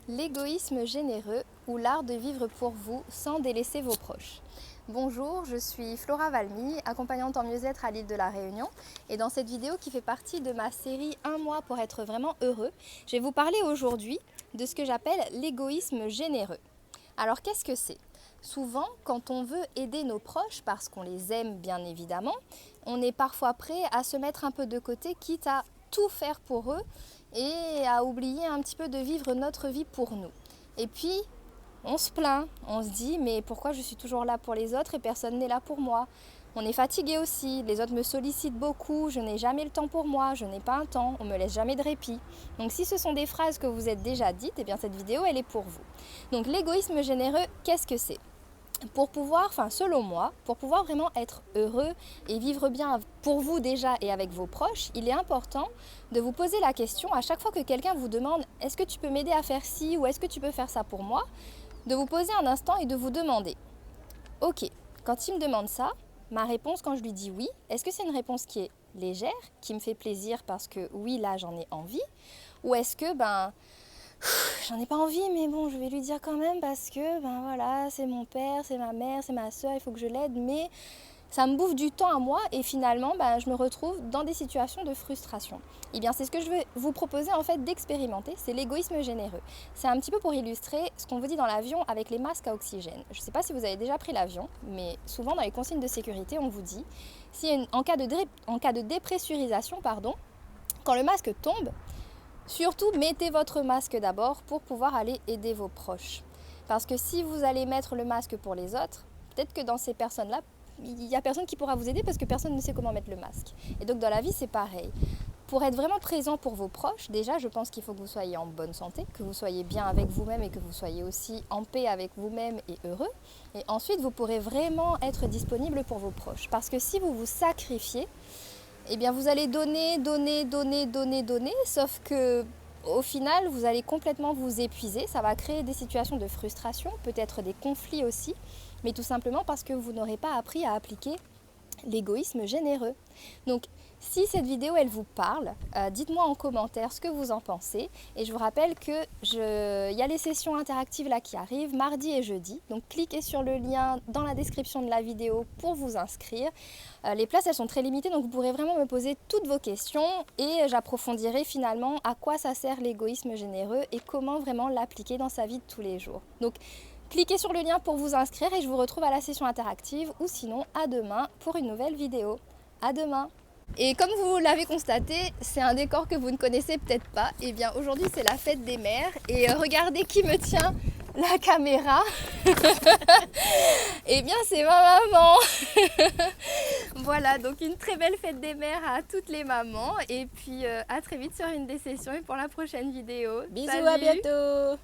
L'égoïsme généreux ou l'art de vivre pour vous sans délaisser vos proches. Bonjour, je suis Flora Valmy, accompagnante en mieux-être à l'île de la Réunion. Et dans cette vidéo qui fait partie de ma série 1 mois pour être vraiment heureux, je vais vous parler aujourd'hui de ce que j'appelle l'égoïsme généreux. Alors qu'est-ce que c'est ? Souvent, quand on veut aider nos proches, parce qu'on les aime bien évidemment, on est parfois prêt à se mettre un peu de côté, quitte à tout faire pour eux et à oublier un petit peu de vivre notre vie pour nous. Et puis, on se plaint, on se dit mais pourquoi je suis toujours là pour les autres et personne n'est là pour moi ? On est fatigué aussi, les autres me sollicitent beaucoup, je n'ai jamais le temps pour moi, je n'ai pas un temps, on me laisse jamais de répit. Donc si ce sont des phrases que vous êtes déjà dites, eh bien cette vidéo elle est pour vous. Donc l'égoïsme généreux, qu'est-ce que c'est ? Pour pouvoir, selon moi, pour pouvoir vraiment être heureux et vivre bien pour vous déjà et avec vos proches, il est important de vous poser la question à chaque fois que quelqu'un vous demande « Est-ce que tu peux m'aider à faire ci ou est-ce que tu peux faire ça pour moi ?» de vous poser un instant et de vous demander « Ok, quand il me demande ça, ma réponse quand je lui dis oui, est-ce que c'est une réponse qui est légère, qui me fait plaisir parce que oui, là j'en ai envie, ou est-ce que j'en ai pas envie, mais bon, je vais lui dire quand même parce que, voilà, c'est mon père, c'est ma mère, c'est ma soeur, il faut que je l'aide, mais ça me bouffe du temps à moi et finalement, je me retrouve dans des situations de frustration. Eh bien, c'est ce que je veux vous proposer en fait d'expérimenter, c'est l'égoïsme généreux. C'est un petit peu pour illustrer ce qu'on vous dit dans l'avion avec les masques à oxygène. Je ne sais pas si vous avez déjà pris l'avion, mais souvent dans les consignes de sécurité, on vous dit, en cas de dépressurisation, quand le masque tombe, surtout, mettez votre masque d'abord pour pouvoir aller aider vos proches. Parce que si vous allez mettre le masque pour les autres, peut-être que dans ces personnes-là, il n'y a personne qui pourra vous aider parce que personne ne sait comment mettre le masque. Et donc dans la vie, c'est pareil. Pour être vraiment présent pour vos proches, déjà, je pense qu'il faut que vous soyez en bonne santé, que vous soyez bien avec vous-même et que vous soyez aussi en paix avec vous-même et heureux. Et ensuite, vous pourrez vraiment être disponible pour vos proches. Parce que si vous vous sacrifiez, eh bien vous allez donner, sauf que au final, vous allez complètement vous épuiser. Ça va créer des situations de frustration, peut-être des conflits aussi, mais tout simplement parce que vous n'aurez pas appris à appliquer l'égoïsme généreux. Donc, si cette vidéo elle vous parle, dites-moi en commentaire ce que vous en pensez. Et je vous rappelle qu'il y a les sessions interactives là qui arrivent mardi et jeudi. Donc cliquez sur le lien dans la description de la vidéo pour vous inscrire. Les places elles sont très limitées, donc vous pourrez vraiment me poser toutes vos questions et j'approfondirai finalement à quoi ça sert l'égoïsme généreux et comment vraiment l'appliquer dans sa vie de tous les jours. Donc cliquez sur le lien pour vous inscrire et je vous retrouve à la session interactive ou sinon à demain pour une nouvelle vidéo. À demain! Et comme vous l'avez constaté, c'est un décor que vous ne connaissez peut-être pas. Et bien aujourd'hui c'est la fête des mères et regardez qui me tient la caméra. Et bien c'est ma maman. Voilà, donc une très belle fête des mères à toutes les mamans et puis à très vite sur une des sessions et pour la prochaine vidéo. Bisous, Salut. à bientôt!